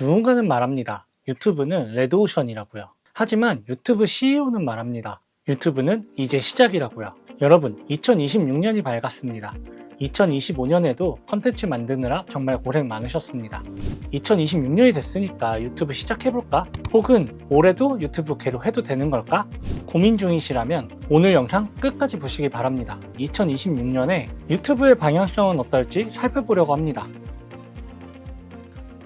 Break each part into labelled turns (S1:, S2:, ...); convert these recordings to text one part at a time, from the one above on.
S1: 누군가는 말합니다. 유튜브는 레드오션이라고요. 하지만 유튜브 CEO는 말합니다. 유튜브는 이제 시작이라고요. 여러분, 2026년이 밝았습니다. 2025년에도 컨텐츠 만드느라 정말 고생 많으셨습니다. 2026년이 됐으니까 유튜브 시작해볼까? 혹은 올해도 유튜브 계속 해도 되는 걸까? 고민 중이시라면 오늘 영상 끝까지 보시기 바랍니다. 2026년에 유튜브의 방향성은 어떨지 살펴보려고 합니다.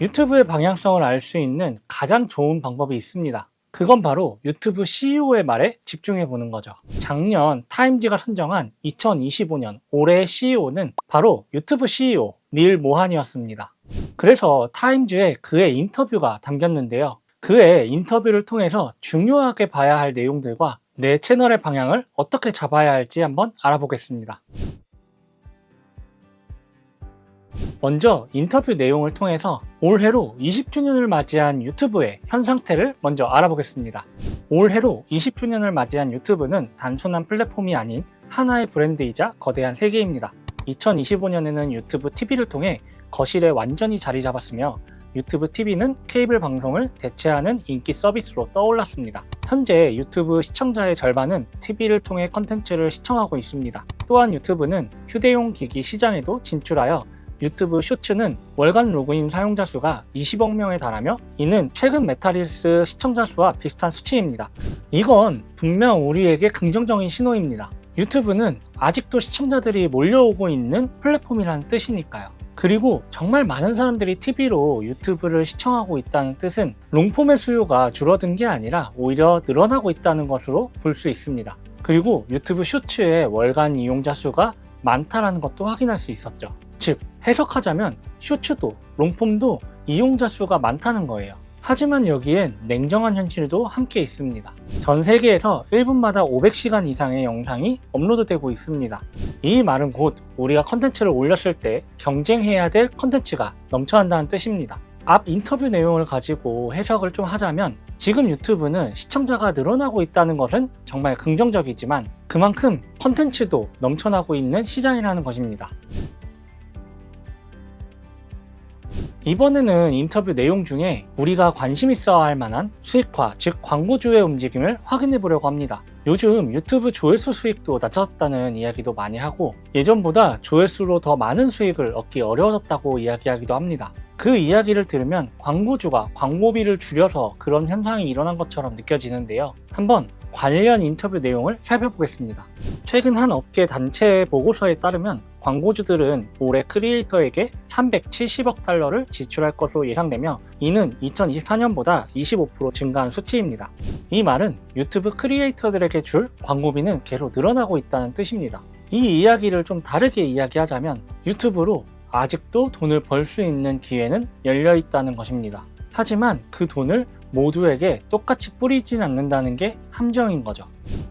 S1: 유튜브의 방향성을 알 수 있는 가장 좋은 방법이 있습니다. 그건 바로 유튜브 CEO의 말에 집중해 보는 거죠. 작년 타임지가 선정한 2025년 올해의 CEO는 바로 유튜브 CEO 닐 모한이었습니다. 그래서 타임즈에 그의 인터뷰가 담겼는데요. 그의 인터뷰를 통해서 중요하게 봐야 할 내용들과 내 채널의 방향을 어떻게 잡아야 할지 한번 알아보겠습니다. 먼저 인터뷰 내용을 통해서 올해로 20주년을 맞이한 유튜브의 현 상태를 먼저 알아보겠습니다. 올해로 20주년을 맞이한 유튜브는 단순한 플랫폼이 아닌 하나의 브랜드이자 거대한 세계입니다. 2025년에는 유튜브 TV를 통해 거실에 완전히 자리 잡았으며 유튜브 TV는 케이블 방송을 대체하는 인기 서비스로 떠올랐습니다. 현재 유튜브 시청자의 절반은 TV를 통해 컨텐츠를 시청하고 있습니다. 또한 유튜브는 휴대용 기기 시장에도 진출하여 유튜브 쇼츠는 월간 로그인 사용자 수가 20억 명에 달하며 이는 최근 메타리스 시청자 수와 비슷한 수치입니다. 이건 분명 우리에게 긍정적인 신호입니다. 유튜브는 아직도 시청자들이 몰려오고 있는 플랫폼이라는 뜻이니까요. 그리고 정말 많은 사람들이 TV로 유튜브를 시청하고 있다는 뜻은 롱폼의 수요가 줄어든 게 아니라 오히려 늘어나고 있다는 것으로 볼 수 있습니다. 그리고 유튜브 쇼츠의 월간 이용자 수가 많다는 것도 확인할 수 있었죠. 즉, 해석하자면 쇼츠도 롱폼도 이용자 수가 많다는 거예요. 하지만 여기엔 냉정한 현실도 함께 있습니다. 전 세계에서 1분마다 500시간 이상의 영상이 업로드되고 있습니다. 이 말은 곧 우리가 컨텐츠를 올렸을 때 경쟁해야 될 컨텐츠가 넘쳐난다는 뜻입니다. 앞 인터뷰 내용을 가지고 해석을 좀 하자면 지금 유튜브는 시청자가 늘어나고 있다는 것은 정말 긍정적이지만 그만큼 컨텐츠도 넘쳐나고 있는 시장이라는 것입니다. 이번에는 인터뷰 내용 중에 우리가 관심 있어야 할 만한 수익화, 즉 광고주의 움직임을 확인해 보려고 합니다. 요즘 유튜브 조회수 수익도 낮아졌다는 이야기도 많이 하고 예전보다 조회수로 더 많은 수익을 얻기 어려워졌다고 이야기하기도 합니다. 그 이야기를 들으면 광고주가 광고비를 줄여서 그런 현상이 일어난 것처럼 느껴지는데요. 한번 관련 인터뷰 내용을 살펴보겠습니다. 최근 한 업계 단체 보고서에 따르면 광고주들은 올해 크리에이터에게 370억 달러를 지출할 것으로 예상되며 이는 2024년보다 25% 증가한 수치입니다. 이 말은 유튜브 크리에이터들에게 줄 광고비는 계속 늘어나고 있다는 뜻입니다. 이 이야기를 좀 다르게 이야기하자면 유튜브로 아직도 돈을 벌 수 있는 기회는 열려 있다는 것입니다. 하지만 그 돈을 모두에게 똑같이 뿌리진 않는다는 게 함정인 거죠.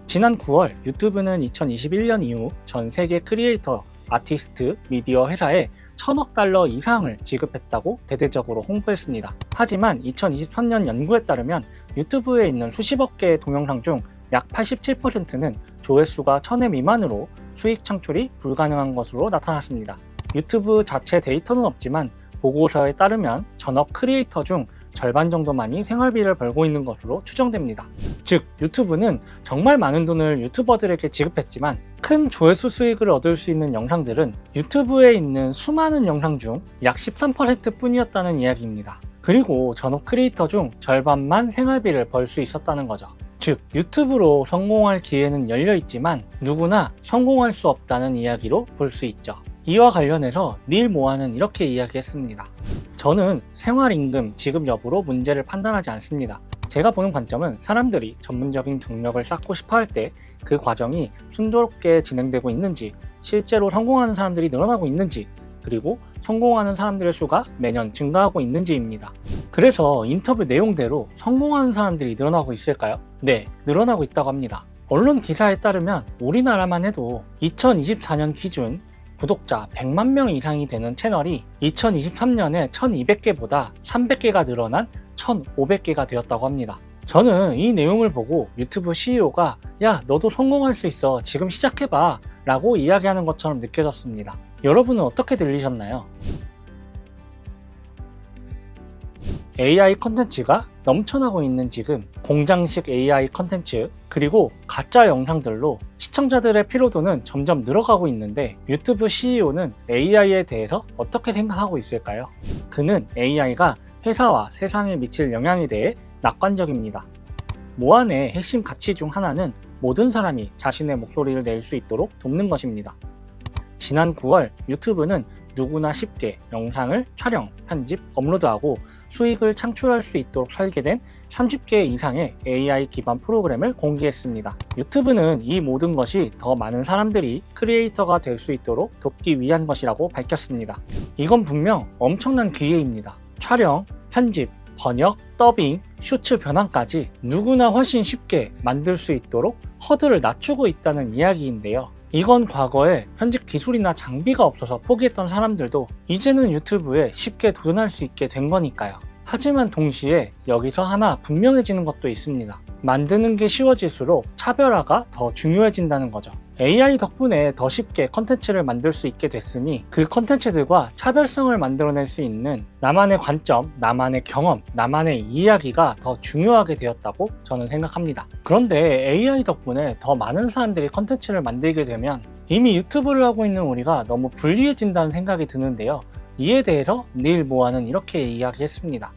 S1: 지난 9월 유튜브는 2021년 이후 전 세계 크리에이터, 아티스트, 미디어 회사에 1000억 달러 이상을 지급했다고 대대적으로 홍보했습니다. 하지만 2023년 연구에 따르면 유튜브에 있는 수십억 개의 동영상 중 약 87%는 조회수가 1000회 미만으로 수익 창출이 불가능한 것으로 나타났습니다. 유튜브 자체 데이터는 없지만 보고서에 따르면 전업 크리에이터 중 절반 정도만이 생활비를 벌고 있는 것으로 추정됩니다. 즉, 유튜브는 정말 많은 돈을 유튜버들에게 지급했지만 큰 조회수 수익을 얻을 수 있는 영상들은 유튜브에 있는 수많은 영상 중 약 13% 뿐이었다는 이야기입니다. 그리고 전업 크리에이터 중 절반만 생활비를 벌 수 있었다는 거죠. 즉, 유튜브로 성공할 기회는 열려 있지만 누구나 성공할 수 없다는 이야기로 볼 수 있죠. 이와 관련해서 닐 모한은 이렇게 이야기했습니다. 저는 생활임금 지급 여부로 문제를 판단하지 않습니다. 제가 보는 관점은 사람들이 전문적인 경력을 쌓고 싶어 할 때 그 과정이 순조롭게 진행되고 있는지, 실제로 성공하는 사람들이 늘어나고 있는지, 그리고 성공하는 사람들의 수가 매년 증가하고 있는지입니다. 그래서 인터뷰 내용대로 성공하는 사람들이 늘어나고 있을까요? 네, 늘어나고 있다고 합니다. 언론 기사에 따르면 우리나라만 해도 2024년 기준 구독자 100만 명 이상이 되는 채널이 2023년에 1200개보다 300개가 늘어난 1500개가 되었다고 합니다. 저는 이 내용을 보고 유튜브 CEO가 야, 너도 성공할 수 있어, 지금 시작해봐 라고 이야기하는 것처럼 느껴졌습니다. 여러분은 어떻게 들리셨나요? AI 컨텐츠가 넘쳐나고 있는 지금 공장식 AI 컨텐츠 그리고 가짜 영상들로 시청자들의 피로도는 점점 늘어가고 있는데 유튜브 CEO는 AI에 대해서 어떻게 생각하고 있을까요? 그는 AI가 회사와 세상에 미칠 영향에 대해 낙관적입니다. 모안의 핵심 가치 중 하나는 모든 사람이 자신의 목소리를 낼 수 있도록 돕는 것입니다. 지난 9월 유튜브는 누구나 쉽게 영상을 촬영, 편집, 업로드하고 수익을 창출할 수 있도록 설계된 30개 이상의 AI 기반 프로그램을 공개했습니다. 유튜브는 이 모든 것이 더 많은 사람들이 크리에이터가 될 수 있도록 돕기 위한 것이라고 밝혔습니다. 이건 분명 엄청난 기회입니다. 촬영, 편집, 번역, 더빙, 쇼츠 변환까지 누구나 훨씬 쉽게 만들 수 있도록 허들을 낮추고 있다는 이야기인데요. 이건 과거에 편집 기술이나 장비가 없어서 포기했던 사람들도 이제는 유튜브에 쉽게 도전할 수 있게 된 거니까요. 하지만 동시에 여기서 하나 분명해지는 것도 있습니다. 만드는 게 쉬워질수록 차별화가 더 중요해진다는 거죠. AI 덕분에 더 쉽게 컨텐츠를 만들 수 있게 됐으니 그 컨텐츠들과 차별성을 만들어낼 수 있는 나만의 관점, 나만의 경험, 나만의 이야기가 더 중요하게 되었다고 저는 생각합니다. 그런데 AI 덕분에 더 많은 사람들이 컨텐츠를 만들게 되면 이미 유튜브를 하고 있는 우리가 너무 불리해진다는 생각이 드는데요. 이에 대해서 닐 모아는 이렇게 이야기했습니다.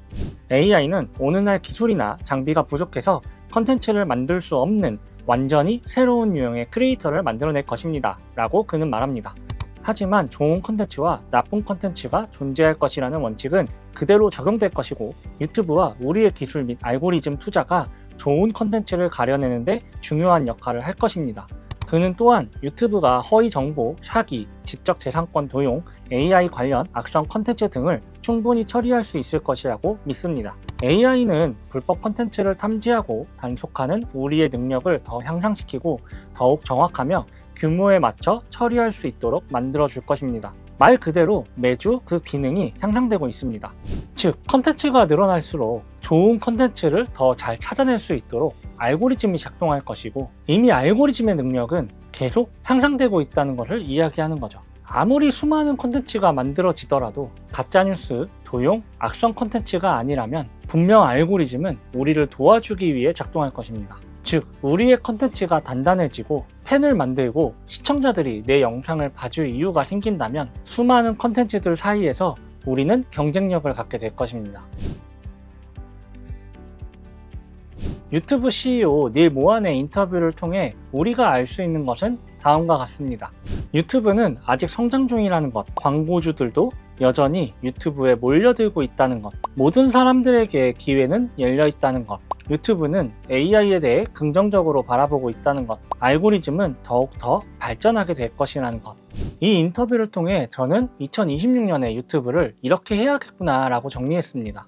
S1: AI는 오늘날 기술이나 장비가 부족해서 컨텐츠를 만들 수 없는 완전히 새로운 유형의 크리에이터를 만들어낼 것입니다. 라고 그는 말합니다. 하지만 좋은 컨텐츠와 나쁜 컨텐츠가 존재할 것이라는 원칙은 그대로 적용될 것이고 유튜브와 우리의 기술 및 알고리즘 투자가 좋은 컨텐츠를 가려내는데 중요한 역할을 할 것입니다. 그는 또한 유튜브가 허위 정보, 사기, 지적재산권 도용, AI 관련 악성 컨텐츠 등을 충분히 처리할 수 있을 것이라고 믿습니다. AI는 불법 컨텐츠를 탐지하고 단속하는 우리의 능력을 더 향상시키고 더욱 정확하며 규모에 맞춰 처리할 수 있도록 만들어줄 것입니다. 말 그대로 매주 그 기능이 향상되고 있습니다. 즉, 컨텐츠가 늘어날수록 좋은 컨텐츠를 더 잘 찾아낼 수 있도록 알고리즘이 작동할 것이고 이미 알고리즘의 능력은 계속 향상되고 있다는 것을 이야기하는 거죠. 아무리 수많은 컨텐츠가 만들어지더라도 가짜뉴스, 도용, 악성 컨텐츠가 아니라면 분명 알고리즘은 우리를 도와주기 위해 작동할 것입니다. 즉, 우리의 컨텐츠가 단단해지고 팬을 만들고 시청자들이 내 영상을 봐줄 이유가 생긴다면 수많은 컨텐츠들 사이에서 우리는 경쟁력을 갖게 될 것입니다. 유튜브 CEO 닐 모안의 인터뷰를 통해 우리가 알 수 있는 것은 다음과 같습니다. 유튜브는 아직 성장 중이라는 것, 광고주들도 여전히 유튜브에 몰려들고 있다는 것, 모든 사람들에게 기회는 열려 있다는 것, 유튜브는 AI에 대해 긍정적으로 바라보고 있다는 것, 알고리즘은 더욱더 발전하게 될 것이라는 것. 이 인터뷰를 통해 저는 2026년에 유튜브를 이렇게 해야겠구나 라고 정리했습니다.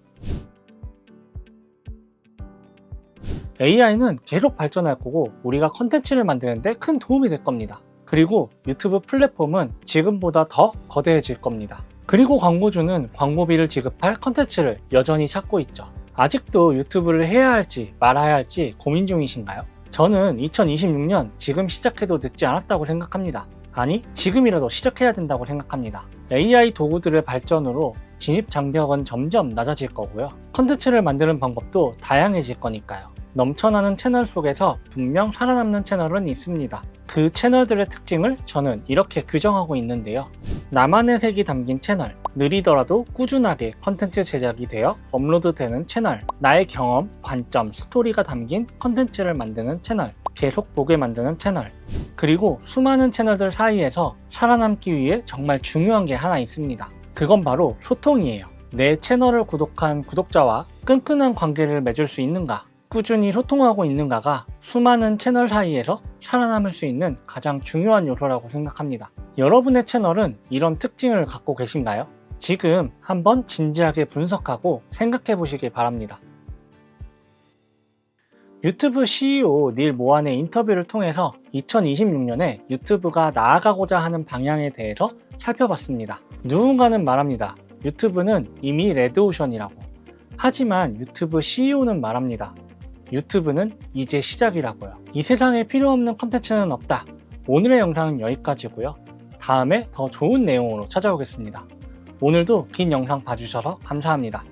S1: AI는 계속 발전할 거고 우리가 컨텐츠를 만드는데 큰 도움이 될 겁니다. 그리고 유튜브 플랫폼은 지금보다 더 거대해질 겁니다. 그리고 광고주는 광고비를 지급할 컨텐츠를 여전히 찾고 있죠. 아직도 유튜브를 해야 할지 말아야 할지 고민 중이신가요? 저는 2026년 지금 시작해도 늦지 않았다고 생각합니다. 아니, 지금이라도 시작해야 된다고 생각합니다. AI 도구들의 발전으로 진입 장벽은 점점 낮아질 거고요. 컨텐츠를 만드는 방법도 다양해질 거니까요. 넘쳐나는 채널 속에서 분명 살아남는 채널은 있습니다. 그 채널들의 특징을 저는 이렇게 규정하고 있는데요. 나만의 색이 담긴 채널, 느리더라도 꾸준하게 컨텐츠 제작이 되어 업로드되는 채널, 나의 경험, 관점, 스토리가 담긴 컨텐츠를 만드는 채널, 계속 보게 만드는 채널, 그리고 수많은 채널들 사이에서 살아남기 위해 정말 중요한 게 하나 있습니다. 그건 바로 소통이에요. 내 채널을 구독한 구독자와 끈끈한 관계를 맺을 수 있는가, 꾸준히 소통하고 있는가가 수많은 채널 사이에서 살아남을 수 있는 가장 중요한 요소라고 생각합니다. 여러분의 채널은 이런 특징을 갖고 계신가요? 지금 한번 진지하게 분석하고 생각해 보시기 바랍니다. 유튜브 CEO 닐 모안의 인터뷰를 통해서 2026년에 유튜브가 나아가고자 하는 방향에 대해서 살펴봤습니다. 누군가는 말합니다. 유튜브는 이미 레드오션이라고. 하지만 유튜브 CEO는 말합니다. 유튜브는 이제 시작이라고요. 이 세상에 필요 없는 컨텐츠는 없다. 오늘의 영상은 여기까지고요. 다음에 더 좋은 내용으로 찾아오겠습니다. 오늘도 긴 영상 봐주셔서 감사합니다.